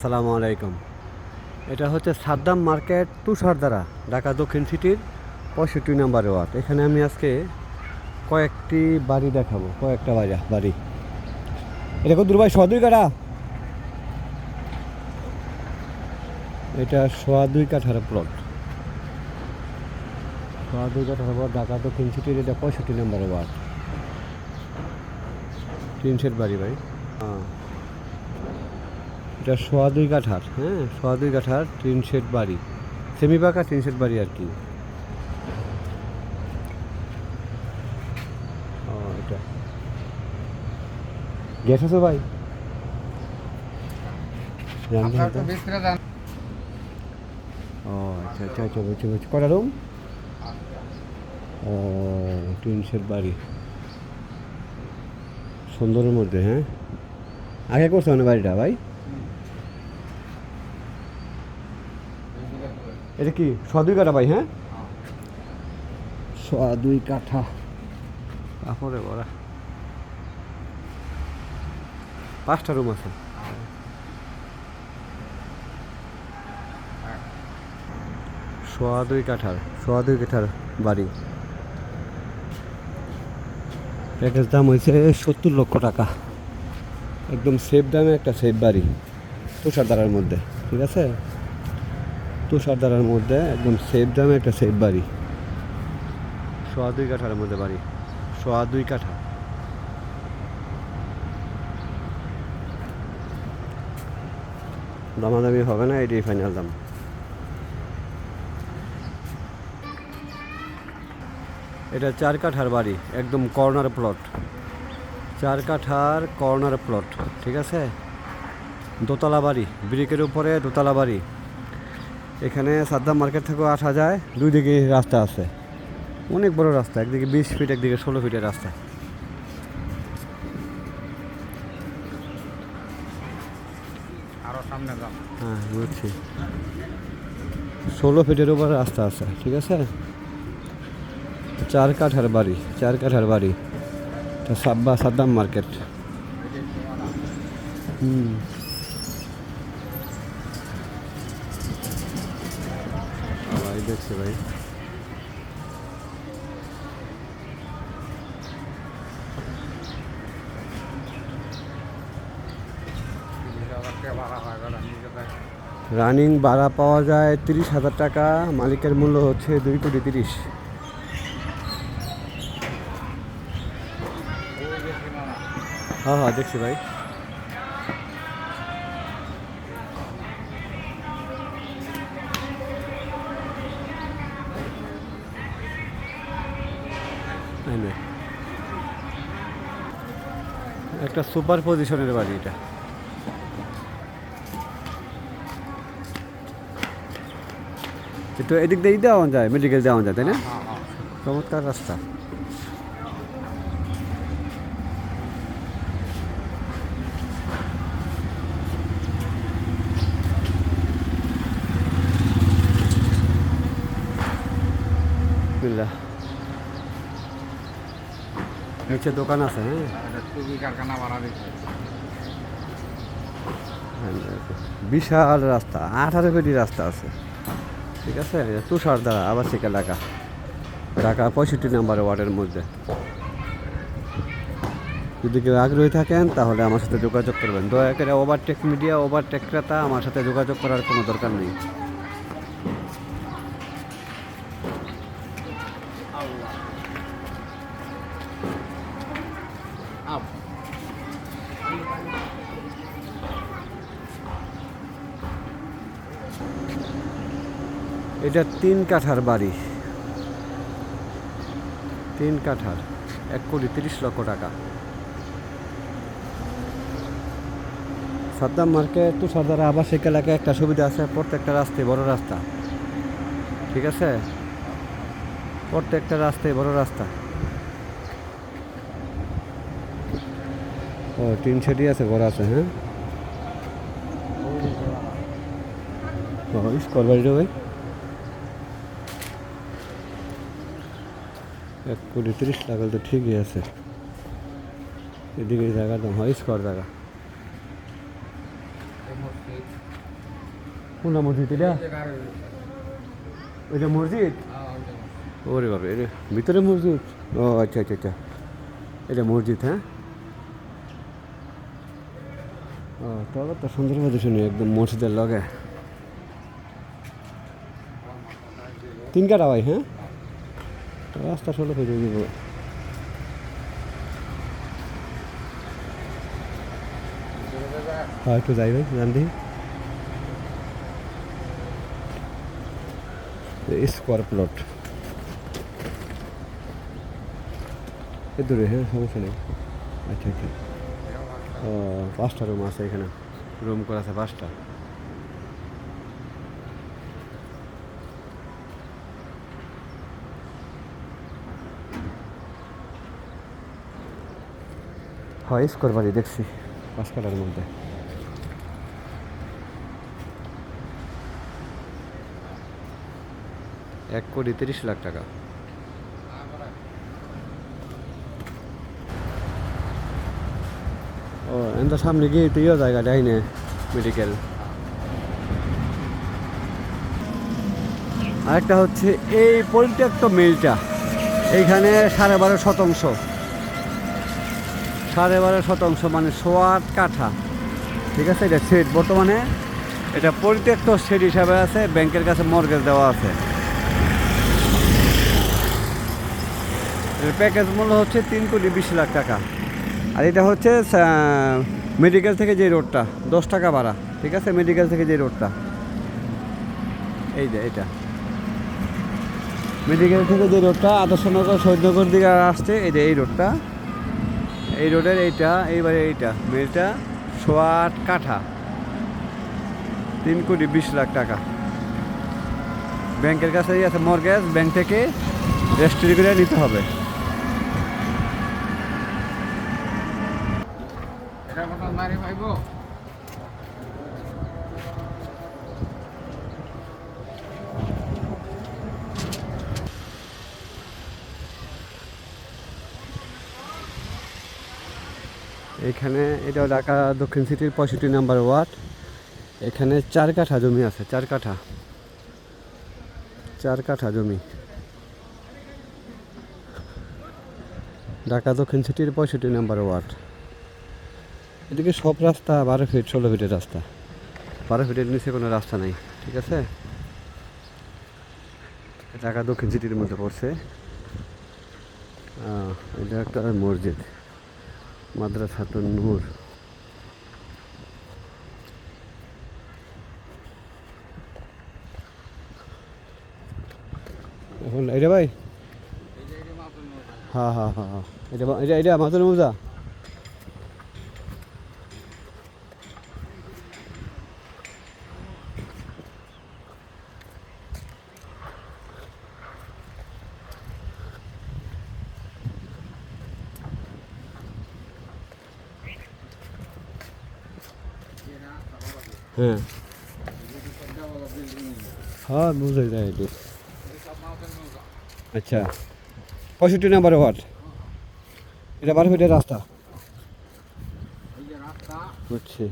আসসালামু আলাইকুম। এটা হচ্ছে সাদ্দাম মার্কেট তুষারধারা, ঢাকা দক্ষিণ সিটির 65 নম্বর ওয়ার্ড। এখানে আমি আজকে কয়েকটি বাড়ি দেখাবো, কয়েকটা বাড়ি। এটা কত দূর ভাই? সোয়া 2 কাঠা। এটা সোয়া 2 কাঠার প্লট, সোয়া 2 কাঠার প্লট, ঢাকা দক্ষিণ সিটির। এটা 65 নম্বর ওয়ার্ড। টিন শেড বাড়ি ভাই। হ্যাঁ, এটা সোয়া 2 কাঠার, হ্যাঁ, সোয়া 2 কাঠার টিন শেড বাড়ি, সেমি পাকা টিন শেড বাড়ি আর কি। এটা গ্যাস আছে ভাই? ও আচ্ছা আচ্ছা আচ্ছা, বুঝছি। কটা রুম? ও, টিন শেড বাড়ি, সুন্দরের মধ্যে। হ্যাঁ, আগে করছো না বাড়িটা ভাই? এটা কি সোয়া 2 কাঠা ভাই? হ্যাঁ, সোয়া 2 কাঠা তারপরে বড়া 5টা রুম আছে। সোয়া 2 কাঠার বাড়ি। প্যাকেজ দাম হয়েছে 70 লক্ষ টাকা। একদম সেফ দামে একটা সেফ বাড়ি, তুষারধারার মধ্যে। ঠিক আছে, তুষারধারার মধ্যে একদম সেফ দামে একটা সেফ বাড়ি, সোয়া 2 কাঠার মধ্যে বাড়ি, সোয়া 2 কাঠা। দামাদামি হবে না, এটাই ফাইনাল দাম। এটা 4 কাঠার বাড়ি, একদম কর্নার প্লট, 4 কাঠার কর্নার প্লট। ঠিক আছে, দোতলা বাড়ি, ব্রিকের উপরে দোতলা বাড়ি। এখানে সাদ্দাম মার্কেট থেকেও আসা যায়, দুই দিকে রাস্তা আছে, অনেক বড় রাস্তা, একদিকে 20 ফিট, একদিকে 16 ফিটের রাস্তা। আরো সামনে যাও। হ্যাঁ, বুঝছি, 16 ফিটের উপরে রাস্তা আছে। ঠিক আছে, 4 কাঠার বাড়ি, 4 কাঠার বাড়ি। সাদ্দাম মার্কেট। ভাই দেখছি ভাই, রানিং ভাড়া পাওয়া যায় 30,000 টাকা, মালিকের মূল্য হচ্ছে 2,30,00,000। হ্যাঁ হ্যাঁ, দেখছি ভাই। একটা সুপার পজিশনের বাড়ি এটা। একটু এদিক দিয়ে দেওয়া যায়, মেডিকেল দেওয়া যায়, তাই না? চমৎকার রাস্তা। নিচে দোকান আছে। হ্যাঁ, বিশাল রাস্তা, 18 ফিটি রাস্তা আছে। ঠিক আছে, তুষারধারা আবাসিক এলাকা, ঢাকা 65 নম্বর ওয়ার্ডের মধ্যে। যদি কেউ আগ্রহী থাকেন তাহলে আমার সাথে যোগাযোগ করবেন। দয়া করে ওভারটেক মিডিয়া, ওভারটেক ক্রেতা, আমার সাথে যোগাযোগ করার কোনো দরকার নেই। এটা 3 কাঠার বাড়ি, 3 কাঠার, 1,30,00,000 টাকা। সাদ্দাম মার্কেট তুষারধারা আবাসিক এলাকায় একটা সুবিধা আছে, প্রত্যেকটা রাস্তায় বড় রাস্তা। ঠিক আছে, প্রত্যেকটা রাস্তায় বড় রাস্তা। ও, টিন শেডই আছে, ঘর আছে। হ্যাঁ, স্কোয়ার বাড়িটা ভাই 1,30,00,000 তো ঠিকই আছে। এদিকে জায়গার দাম হয় স্কোয়ার জায়গা। কোনটা মসজিদ এটা? ওইটা মসজিদ? ওরে বাবা, এটা ভিতরে মসজিদ? ও আচ্ছা আচ্ছা আচ্ছা, এটা মসজিদ, হ্যাঁ। ও তবে তো সুন্দর মতো শুনি একদম মসজিদের লগে। 3 কাটা ভাই, হ্যাঁ। রাস্তা 16 ফিট হয়ে যাব। হ্যাঁ একটু যাই ভাই, জান দিই। স্কোয়ার প্লট এ দূরে, হ্যাঁ সমস্যা নেই। আচ্ছা আচ্ছা, ও 5টা রুম আছে এখানে, রুম করা আছে 5টা। হয় স্কোয়ার বাড়ি দেখছি 5 কাটার মধ্যে। $1,30,00,000। ও এত সামনে গিয়ে তো ইয়ে জায়গা ডাইনে মেডিকেল। আরেকটা হচ্ছে এই পরিত্যক্ত মিলটা, এইখানে 12.5 শতাংশ, 12.5 শতাংশ মানে 8 কাঠা। ঠিক আছে, এটা সেট বর্তমানে, এটা পরিত্যক্ত সেট হিসাবে আছে, ব্যাংকের কাছে মর্গেজ দেওয়া আছে। এর প্যাকেজ মূল্য হচ্ছে $3,20,00,000। আর এটা হচ্ছে মেডিকেল থেকে যে রোডটা 10 টাকা ভাড়া। ঠিক আছে, মেডিকেল থেকে যে রোডটা, এই যে এটা মেডিকেল থেকে যে রোডটা আদর্শনগর শহীদনগর দিকে আসছে, এই যে এই রোডটা, এই রোডের এইটা, এইবারে এইটা মেলটা 8 কাঠা, $3,20,00,000। ব্যাংকের কাছেই আছে মর্গেজ, ব্যাংক থেকে রেজিস্ট্রি করে নিতে হবে। এখানে এটা ঢাকা দক্ষিণ সিটির 65 নম্বর ওয়ার্ড। এখানে 4 কাঠা জমি আছে, 4 কাঠা, 4 কাঠা জমি। ঢাকা দক্ষিণ সিটির 65 নম্বর ওয়ার্ড। এদিকে সব রাস্তা 12 ফিট 16 ফিটের রাস্তা, 12 ফিটের নিচে কোনো রাস্তা নাই। ঠিক আছে, ঢাকা দক্ষিণ সিটির মধ্যে পড়ছে। এটা একটা মসজিদ, মাদ্রাসাতুন নূর। এখন এটা ভাই, হ্যাঁ হ্যাঁ হ্যাঁ হ্যাঁ, এটা এটা এটা মাতুল মৌজা। হ্যাঁ হ্যাঁ বুঝে যায় এটি। আচ্ছা, 65 নম্বর ওয়ার্ড, এটা 12 ফিটের রাস্তা। বুঝছি,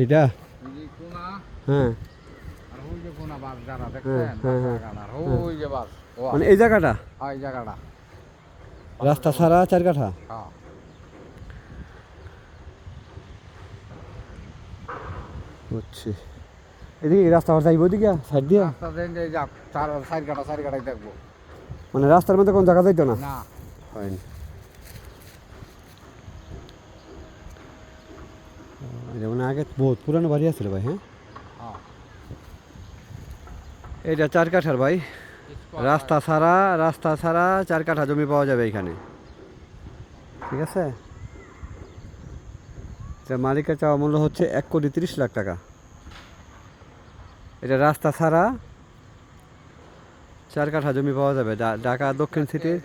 এইটা হ্যাঁ মানে এই জায়গাটা রাস্তা ছাড়া 4 কাঠা। বুঝছি, এদিকে রাস্তা যাইব, ওদিকে সাইড দিয়া মানে রাস্তার মধ্যে কোন জায়গা যাইতো না? হয়নি। যেমন আগে বহুত পুরানো বাড়ি আছিল ভাই, হ্যাঁ। এটা 4 কাঠার ভাই, রাস্তা ছাড়া, রাস্তা ছাড়া 4 কাঠা জমি পাওয়া যাবে এখানে। ঠিক আছে, মালিকের চাওয়া মূল্য হচ্ছে $1,30,00,000। এটা রাস্তা ছাড়া 4 কাঠা জমি পাওয়া যাবে ঢাকা দক্ষিণ সিটির,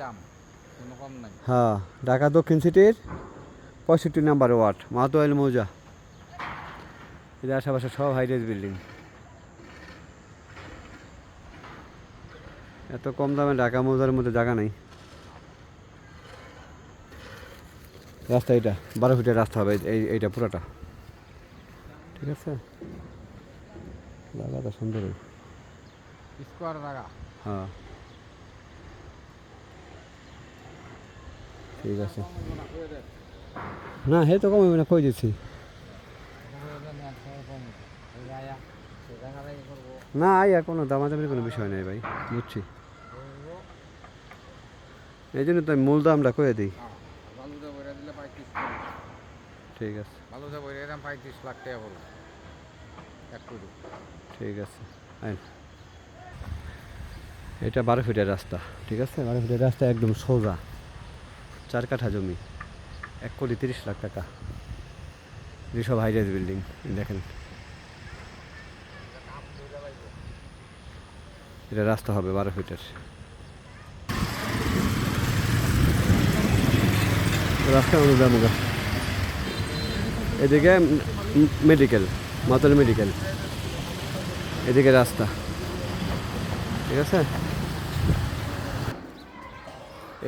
হ্যাঁ ঢাকা দক্ষিণ সিটির 65 নম্বর ওয়ার্ড, মাতুয়াইল মৌজা। এর আশেপাশে সব হাইরাইজ বিল্ডিং। এত কম দামে ঢাকা মৌজার মধ্যে জায়গা নেই। রাস্তা এটা 12 ফিটের রাস্তা হবে, এইটা পুরোটা। ঠিক আছে। জায়গাটা সুন্দর। স্কোয়ার জায়গা। হ্যাঁ ঠিক আছে। না হে তো কমে না কই দিচ্ছি। না আইয়া কোনো দামাদামির কোনো বিষয় নেই ভাই, বুঝছি। এই জন্য তো আমি মূল দামটা কয়ে দিই। বালুতে বইরা দিলে 35 ঠিক আছে বালুতে বইরা দিলাম 35 লাখ টাকা পড়বে এক কোটি। ঠিক আছে আইন। এটা 12 ফিটের রাস্তা, ঠিক আছে? 12 ফিটের রাস্তা একদম সোজা, 4 কাঠা জমি, 1,30,00,000 টাকা। যেসব হাইরাইজ বিল্ডিং দেখেন, এটা রাস্তা হবে 12 ফিটের রাস্তা অনুযায়ী। এদিকে মেডিকেল, মাতাল মেডিকেল, এদিকে রাস্তা, ঠিক আছে?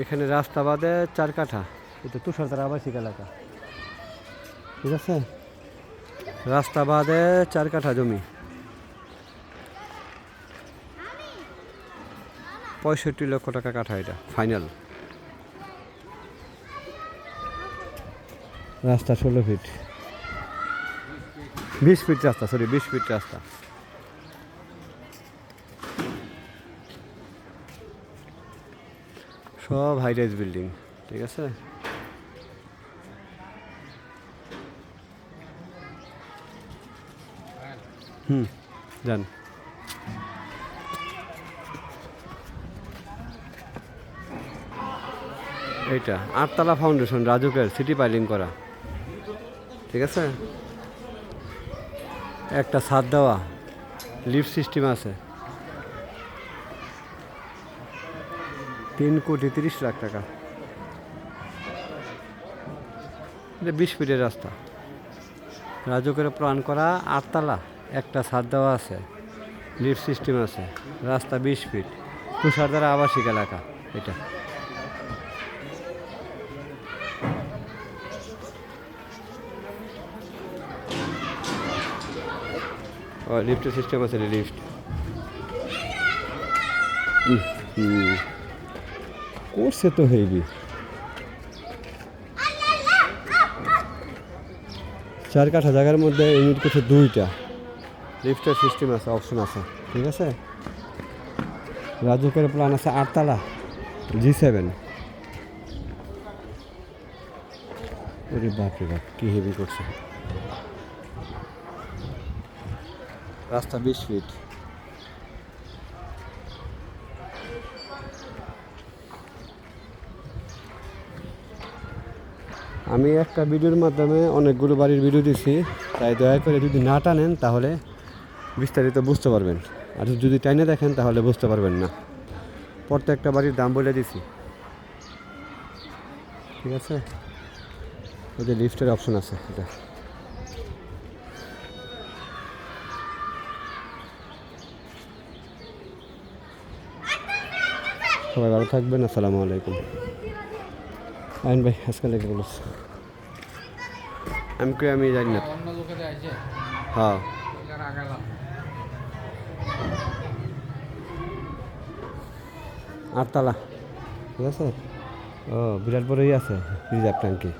এখানে রাস্তা বাদে 4 কাঠা, এটা তুষারতার আবাসিক এলাকা, ঠিক আছে? রাস্তা বাদে 4 কাঠা জমি, 65 লক্ষ টাকা কাঠা, এটা ফাইনাল। রাস্তা 16 ফিট, 20 ফিট রাস্তা, সরি 20 ফিট রাস্তা। সব হাইরাইজ বিল্ডিং, ঠিক আছে? যান। এইটা 8তলা ফাউন্ডেশন, রাজুকের সিটি পাইলিং করা, ঠিক আছে? একটা ছাদ দেওয়া, লিফট সিস্টেম আছে। 3,30,00,000 টাকা। এটা 20 ফিটের রাস্তা, রাজুকের প্ল্যান করা, 8তলা, একটা ছাদ দেওয়া আছে, লিফট সিস্টেম আছে, রাস্তা 20 ফিট, তুষারধারা আবাসিক এলাকা। এটা লিফটের সিস্টেম আছে, লিফট। করছে তো হেভি। 4 কাঠা জায়গার মধ্যে ইউনিট করছে 2টা, লিফটের সিস্টেম আছে, অপশন আছে, ঠিক আছে? রাজুকের প্ল্যান আছে 8তলা, G7। ওরে বাপরে বাপ, কি হেভি করছে। রাস্তা 20 ফিট। আমি একটা ভিডিওর মাধ্যমে অনেকগুলো বাড়ির ভিডিও দিছি, তাই দয়া করে যদি না টানেন তাহলে বিস্তারিত বুঝতে পারবেন, আর যদি টাইনে দেখেন তাহলে বুঝতে পারবেন না। প্রত্যেকটা বাড়ির দাম বলে দিছি, ঠিক আছে? ওই যে লিফটের অপশন আছে, এটা সবাই ভালো থাকবেন। আসসালামু আলাইকুম। আইন ভাই আজকে লেগে বলো, আমি জানি না। অন্য লোকে আইছে হ্যাঁ এলার আগালাম 8তলা, ঠিক আছে? ও বিরাট বড়ই আছে রিজার্ভ ট্যাঙ্কি।